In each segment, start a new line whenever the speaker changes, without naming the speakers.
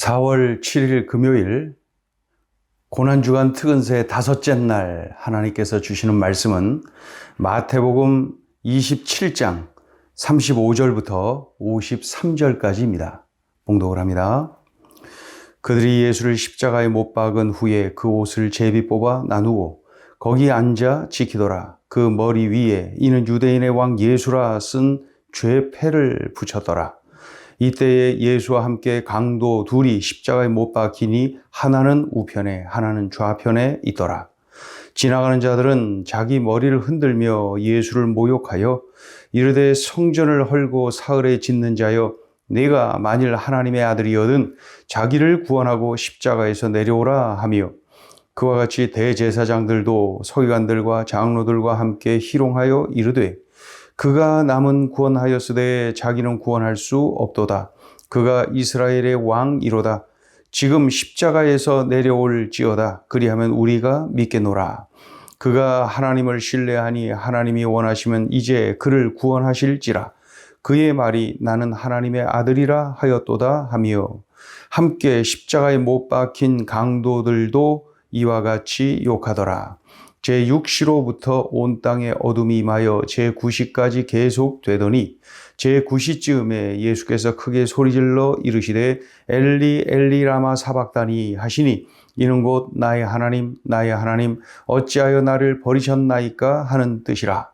4월 7일 금요일 고난주간 특은세 다섯째 날 하나님께서 주시는 말씀은 마태복음 27장 35절부터 53절까지입니다. 봉독을 합니다. 그들이 예수를 십자가에 못 박은 후에 그 옷을 제비 뽑아 나누고 거기 앉아 지키더라. 그 머리 위에 이는 유대인의 왕 예수라 쓴 죄패를 붙였더라. 이때에 예수와 함께 강도 둘이 십자가에 못 박히니 하나는 우편에 하나는 좌편에 있더라. 지나가는 자들은 자기 머리를 흔들며 예수를 모욕하여 이르되 성전을 헐고 사흘에 짓는 자여 네가 만일 하나님의 아들이거든 자기를 구원하고 십자가에서 내려오라 하며 그와 같이 대제사장들도 서기관들과 장로들과 함께 희롱하여 이르되 그가 남은 구원하였으되 자기는 구원할 수 없도다. 그가 이스라엘의 왕이로다. 지금 십자가에서 내려올지어다. 그리하면 우리가 믿겠노라. 그가 하나님을 신뢰하니 하나님이 원하시면 이제 그를 구원하실지라. 그의 말이 나는 하나님의 아들이라 하였도다 하며 함께 십자가에 못 박힌 강도들도 이와 같이 욕하더라. 제6시로부터 온 땅에 어둠이 임하여 제9시까지 계속되더니 제9시쯤에 예수께서 크게 소리질러 이르시되 엘리 엘리 라마 사박다니 하시니 이는 곧 나의 하나님 어찌하여 나를 버리셨나이까 하는 뜻이라.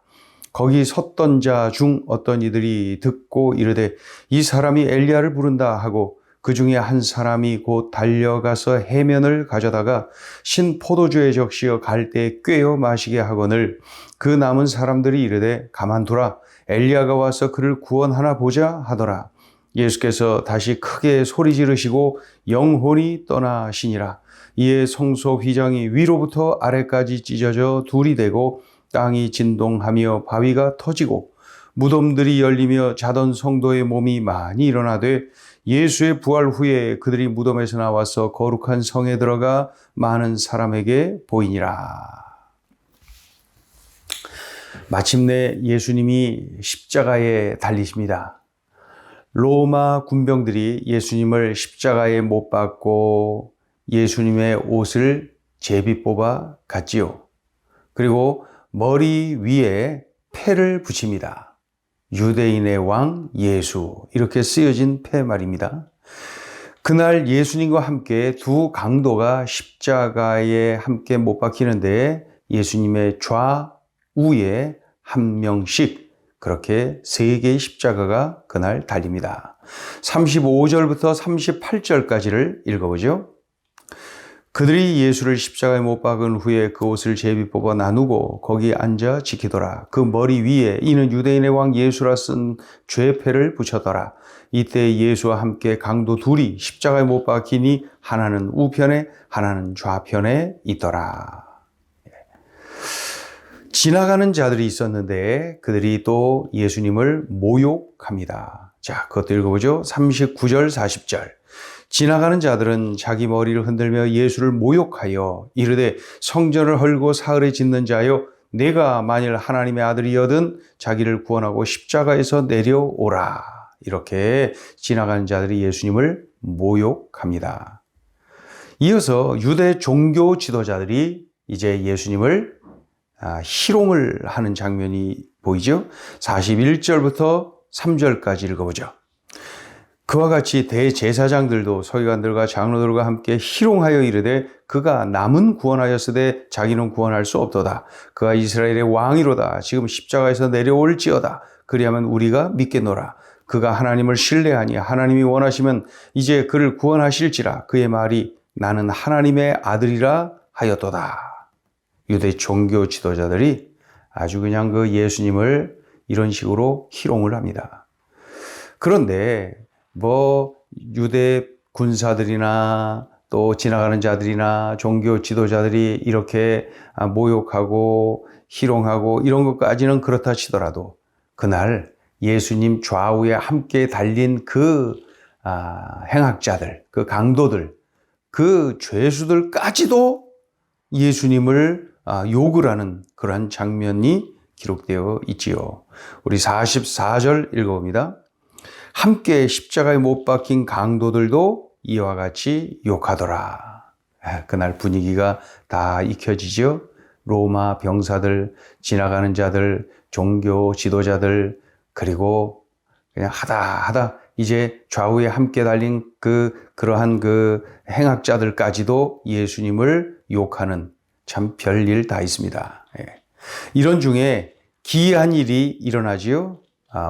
거기 섰던 자 중 어떤 이들이 듣고 이르되 이 사람이 엘리야를 부른다 하고 그 중에 한 사람이 곧 달려가서 해면을 가져다가 신 포도주에 적시어 갈대에 꿰어 마시게 하거늘 그 남은 사람들이 이르되 가만두라 엘리야가 와서 그를 구원하나 보자 하더라. 예수께서 다시 크게 소리 지르시고 영혼이 떠나시니라. 이에 성소 휘장이 위로부터 아래까지 찢어져 둘이 되고 땅이 진동하며 바위가 터지고 무덤들이 열리며 자던 성도의 몸이 많이 일어나되 예수의 부활 후에 그들이 무덤에서 나와서 거룩한 성에 들어가 많은 사람에게 보이니라. 마침내 예수님이 십자가에 달리십니다. 로마 군병들이 예수님을 십자가에 못 박고 예수님의 옷을 제비 뽑아 갔지요. 그리고 머리 위에 패를 붙입니다. 유대인의 왕 예수 이렇게 쓰여진 패 말입니다. 그날 예수님과 함께 두 강도가 십자가에 함께 못 박히는데 예수님의 좌우에 한 명씩 그렇게 세 개의 십자가가 그날 달립니다. 35절부터 38절까지를 읽어보죠. 그들이 예수를 십자가에 못 박은 후에 그 옷을 제비 뽑아 나누고 거기 앉아 지키더라. 그 머리 위에 이는 유대인의 왕 예수라 쓴 죄패를 붙였더라. 이때 예수와 함께 강도 둘이 십자가에 못 박히니 하나는 우편에 하나는 좌편에 있더라. 지나가는 자들이 있었는데 그들이 또 예수님을 모욕합니다. 자, 그것도 읽어보죠. 39절 40절. 지나가는 자들은 자기 머리를 흔들며 예수를 모욕하여 이르되 성전을 헐고 사흘에 짓는 자여 내가 만일 하나님의 아들이거든 자기를 구원하고 십자가에서 내려오라. 이렇게 지나가는 자들이 예수님을 모욕합니다. 이어서 유대 종교 지도자들이 이제 예수님을 희롱을 하는 장면이 보이죠. 41절부터 3절까지 읽어보죠. 그와 같이 대제사장들도 서기관들과 장로들과 함께 희롱하여 이르되 그가 남은 구원하였으되 자기는 구원할 수 없도다. 그가 이스라엘의 왕이로다. 지금 십자가에서 내려올지어다. 그리하면 우리가 믿겠노라. 그가 하나님을 신뢰하니 하나님이 원하시면 이제 그를 구원하실지라. 그의 말이 나는 하나님의 아들이라 하였도다. 유대 종교 지도자들이 아주 그냥 그 예수님을 이런 식으로 희롱을 합니다. 그런데 유대 군사들이나 또 지나가는 자들이나 종교 지도자들이 이렇게 모욕하고 희롱하고 이런 것까지는 그렇다 치더라도 그날 예수님 좌우에 함께 달린 그 행악자들, 그 강도들, 그 죄수들까지도 예수님을 욕을 하는 그러한 장면이 기록되어 있지요. 우리 44절 읽어봅니다. 함께 십자가에 못 박힌 강도들도 이와 같이 욕하더라. 그날 분위기가 다 익혀지죠. 로마 병사들, 지나가는 자들, 종교 지도자들, 그리고 그냥 하다 이제 좌우에 함께 달린 그러한 행악자들까지도 예수님을 욕하는 참 별일 다 있습니다. 이런 중에 기이한 일이 일어나지요.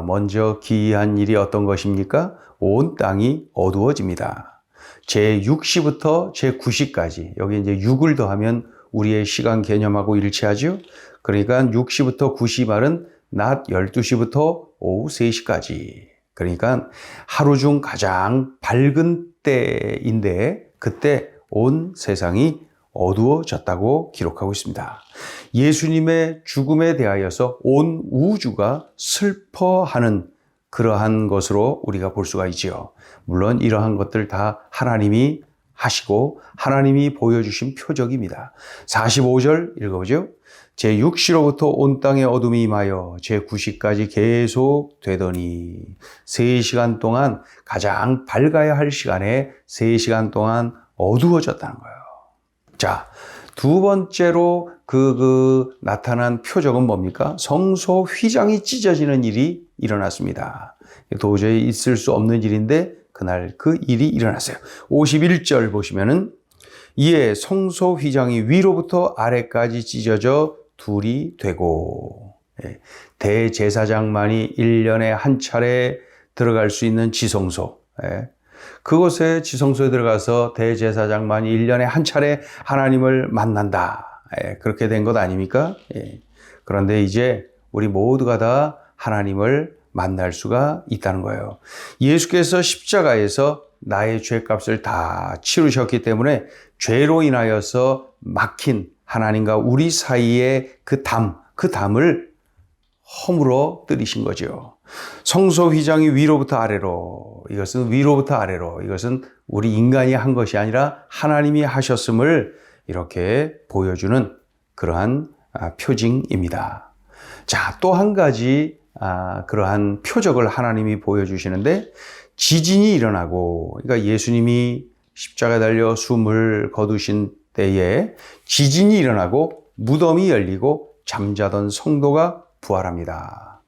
먼저 기이한 일이 어떤 것입니까? 온 땅이 어두워집니다. 제6시부터 제9시까지, 여기 이제 6을 더하면 우리의 시간 개념하고 일치하죠. 그러니까 6시부터 9시 말은 낮 12시부터 오후 3시까지. 그러니까 하루 중 가장 밝은 때인데 그때 온 세상이 어두워졌다고 기록하고 있습니다. 예수님의 죽음에 대하여서 온 우주가 슬퍼하는 그러한 것으로 우리가 볼 수가 있지요. 물론 이러한 것들 다 하나님이 하시고 하나님이 보여주신 표적입니다. 45절 읽어보죠. 제6시로부터 온 땅에 어둠이 임하여 제9시까지 계속 되더니 3시간 동안 가장 밝아야 할 시간에 3시간 동안 어두워졌다는 거예요. 자, 두 번째로 나타난 표적은 뭡니까? 성소 휘장이 찢어지는 일이 일어났습니다. 도저히 있을 수 없는 일인데 그날 그 일이 일어났어요. 51절 보시면은 이에 성소 휘장이 위로부터 아래까지 찢어져 둘이 되고, 대제사장만이 1년에 한 차례 들어갈 수 있는 지성소, 그곳에 지성소에 들어가서 대제사장만이 1년에 한 차례 하나님을 만난다. 그렇게 된 것 아닙니까? 그런데 이제 우리 모두가 다 하나님을 만날 수가 있다는 거예요. 예수께서 십자가에서 나의 죄값을 다 치르셨기 때문에 죄로 인하여서 막힌 하나님과 우리 사이의 그 담을 허물어 뜨리신 거죠. 성소 휘장이 위로부터 아래로, 이것은 우리 인간이 한 것이 아니라 하나님이 하셨음을 이렇게 보여주는 그러한 표징입니다. 자, 또 한 가지 그러한 표적을 하나님이 보여주시는데, 지진이 일어나고, 그러니까 예수님이 십자가에 달려 숨을 거두신 때에 지진이 일어나고 무덤이 열리고 잠자던 성도가 부활합니다.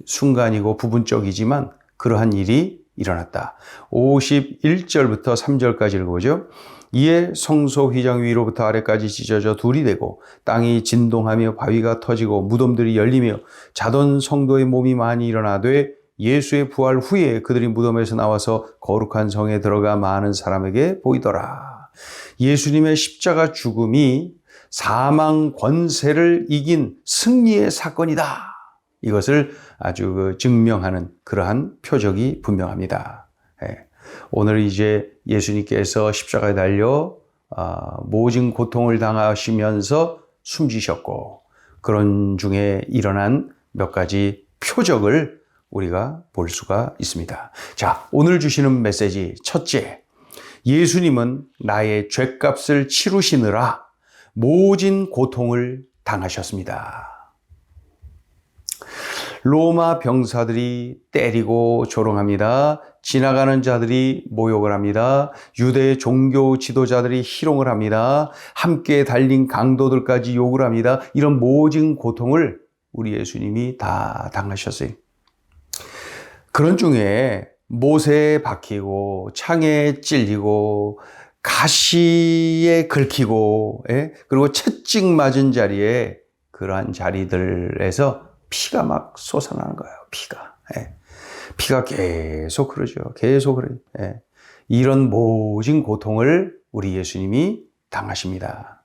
순간이고 부분적이지만 그러한 일이 일어났다. 51절부터 3절까지 읽어보죠. 이에 성소 휘장 위로부터 아래까지 찢어져 둘이 되고 땅이 진동하며 바위가 터지고 무덤들이 열리며 자던 성도의 몸이 많이 일어나되 예수의 부활 후에 그들이 무덤에서 나와서 거룩한 성에 들어가 많은 사람에게 보이더라. 예수님의 십자가 죽음이 사망 권세를 이긴 승리의 사건이다. 이것을 아주 증명하는 그러한 표적이 분명합니다. 오늘 이제 예수님께서 십자가에 달려 모진 고통을 당하시면서 숨지셨고 그런 중에 일어난 몇 가지 표적을 우리가 볼 수가 있습니다. 자, 오늘 주시는 메시지 첫째, 예수님은 나의 죄값을 치르시느라 모진 고통을 당하셨습니다. 로마 병사들이 때리고 조롱합니다. 지나가는 자들이 모욕을 합니다. 유대 종교 지도자들이 희롱을 합니다. 함께 달린 강도들까지 욕을 합니다. 이런 모진 고통을 우리 예수님이 다 당하셨어요. 그런 중에 못에 박히고 창에 찔리고 가시에 긁히고 그리고 채찍 맞은 자리에 그러한 자리들에서 피가 막 솟아나는 거예요. 피가 계속 흐르죠. 계속 흐르죠. 이런 모진 고통을 우리 예수님이 당하십니다.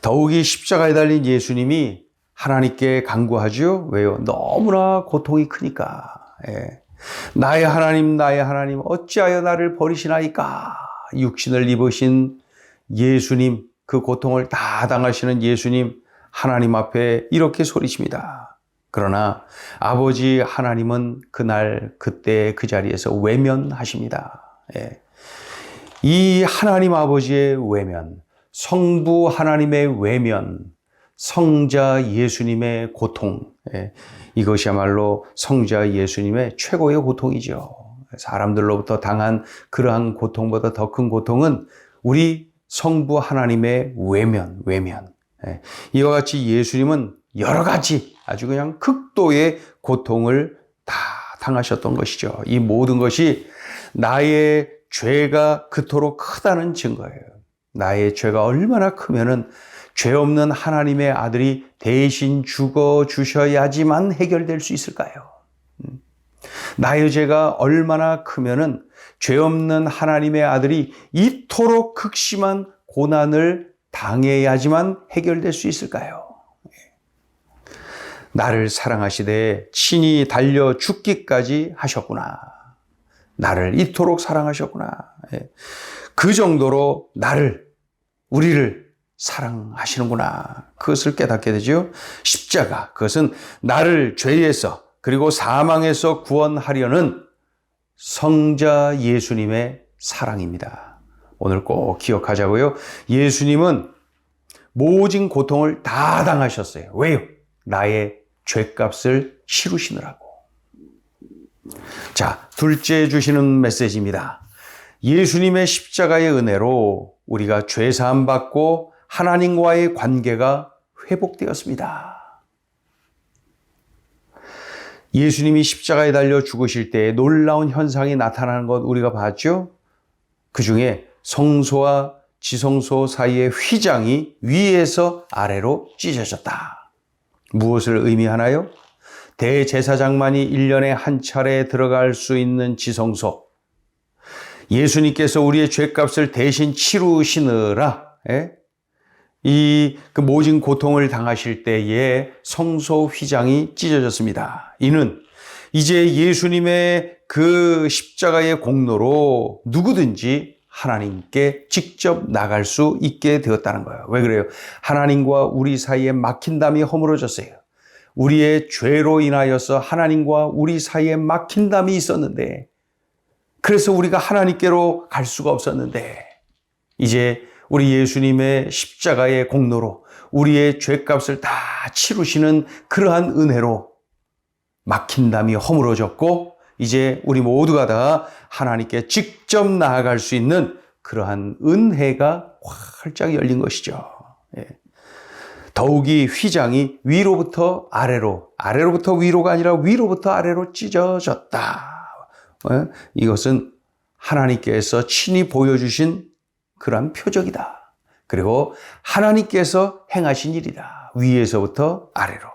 더욱이 십자가에 달린 예수님이 하나님께 간구하죠. 왜요? 너무나 고통이 크니까. 나의 하나님 어찌하여 나를 버리시나이까. 육신을 입으신 예수님, 그 고통을 다 당하시는 예수님, 하나님 앞에 이렇게 소리칩니다. 그러나 아버지 하나님은 그때 그 자리에서 외면하십니다. 이 하나님 아버지의 외면, 성부 하나님의 외면, 성자 예수님의 고통, 이것이야말로 성자 예수님의 최고의 고통이죠. 사람들로부터 당한 그러한 고통보다 더 큰 고통은 우리 성부 하나님의 외면. 이와 같이 예수님은 여러 가지 아주 그냥 극도의 고통을 다 당하셨던 것이죠. 이 모든 것이 나의 죄가 그토록 크다는 증거예요. 나의 죄가 얼마나 크면은 죄 없는 하나님의 아들이 대신 죽어 주셔야지만 해결될 수 있을까요? 나의 죄가 얼마나 크면은 죄 없는 하나님의 아들이 이토록 극심한 고난을 당해야지만 해결될 수 있을까요? 나를 사랑하시되 친히 달려 죽기까지 하셨구나. 나를 이토록 사랑하셨구나. 그 정도로 우리를 사랑하시는구나. 그것을 깨닫게 되죠. 십자가, 그것은 나를 죄에서 그리고 사망에서 구원하려는 성자 예수님의 사랑입니다. 오늘 꼭 기억하자고요. 예수님은 모진 고통을 다 당하셨어요. 왜요? 나의 죄값을 치르시느라고. 자, 둘째 주시는 메시지입니다. 예수님의 십자가의 은혜로 우리가 죄사함 받고 하나님과의 관계가 회복되었습니다. 예수님이 십자가에 달려 죽으실 때 놀라운 현상이 나타나는 것 우리가 봤죠? 그 중에 성소와 지성소 사이의 휘장이 위에서 아래로 찢어졌다. 무엇을 의미하나요? 대제사장만이 1년에 한 차례 들어갈 수 있는 지성소. 예수님께서 우리의 죄값을 대신 치르시느라 그 모진 고통을 당하실 때에 성소 휘장이 찢어졌습니다. 이는 이제 예수님의 그 십자가의 공로로 누구든지 하나님께 직접 나갈 수 있게 되었다는 거예요. 왜 그래요? 하나님과 우리 사이에 막힌 담이 허물어졌어요. 우리의 죄로 인하여서 하나님과 우리 사이에 막힌 담이 있었는데, 그래서 우리가 하나님께로 갈 수가 없었는데, 이제 우리 예수님의 십자가의 공로로 우리의 죄값을 다 치르시는 그러한 은혜로 막힌 담이 허물어졌고, 이제 우리 모두가 다 하나님께 직접 나아갈 수 있는 그러한 은혜가 활짝 열린 것이죠. 더욱이 휘장이 위로부터 아래로, 아래로부터 위로가 아니라 위로부터 아래로 찢어졌다. 이것은 하나님께서 친히 보여주신 그러한 표적이다. 그리고 하나님께서 행하신 일이다. 위에서부터 아래로.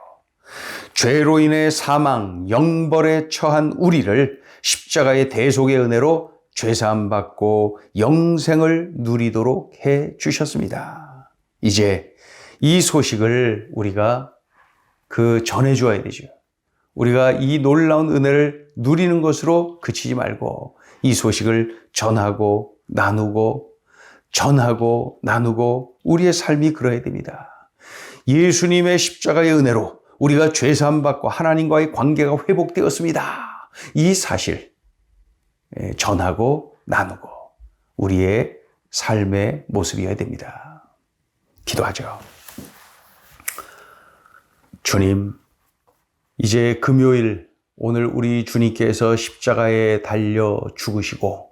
죄로 인해 사망, 영벌에 처한 우리를 십자가의 대속의 은혜로 죄사함 받고 영생을 누리도록 해 주셨습니다. 이제 이 소식을 우리가 전해 주어야 되죠. 우리가 이 놀라운 은혜를 누리는 것으로 그치지 말고 이 소식을 전하고 나누고 우리의 삶이 그러해야 됩니다. 예수님의 십자가의 은혜로 우리가 죄사함 받고 하나님과의 관계가 회복되었습니다. 이 사실 전하고 나누고 우리의 삶의 모습이어야 됩니다. 기도하죠. 주님, 이제 금요일 오늘 우리 주님께서 십자가에 달려 죽으시고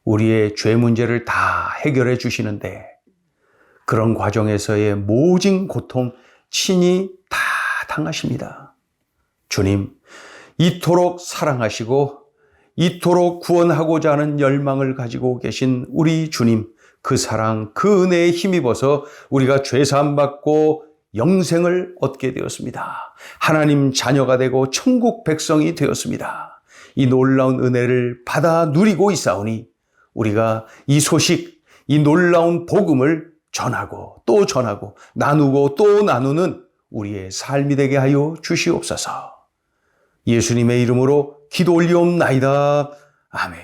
우리의 죄 문제를 다 해결해 주시는데 그런 과정에서의 모진 고통 친히 다 당하십니다. 주님, 이토록 사랑하시고 이토록 구원하고자 하는 열망을 가지고 계신 우리 주님, 그 사랑, 그 은혜에 힘입어서 우리가 죄사함 받고 영생을 얻게 되었습니다. 하나님 자녀가 되고 천국 백성이 되었습니다. 이 놀라운 은혜를 받아 누리고 있사오니 우리가 이 소식, 이 놀라운 복음을 전하고 또 전하고 나누고 또 나누는 우리의 삶이 되게 하여 주시옵소서. 예수님의 이름으로 기도 올리옵나이다. 아멘.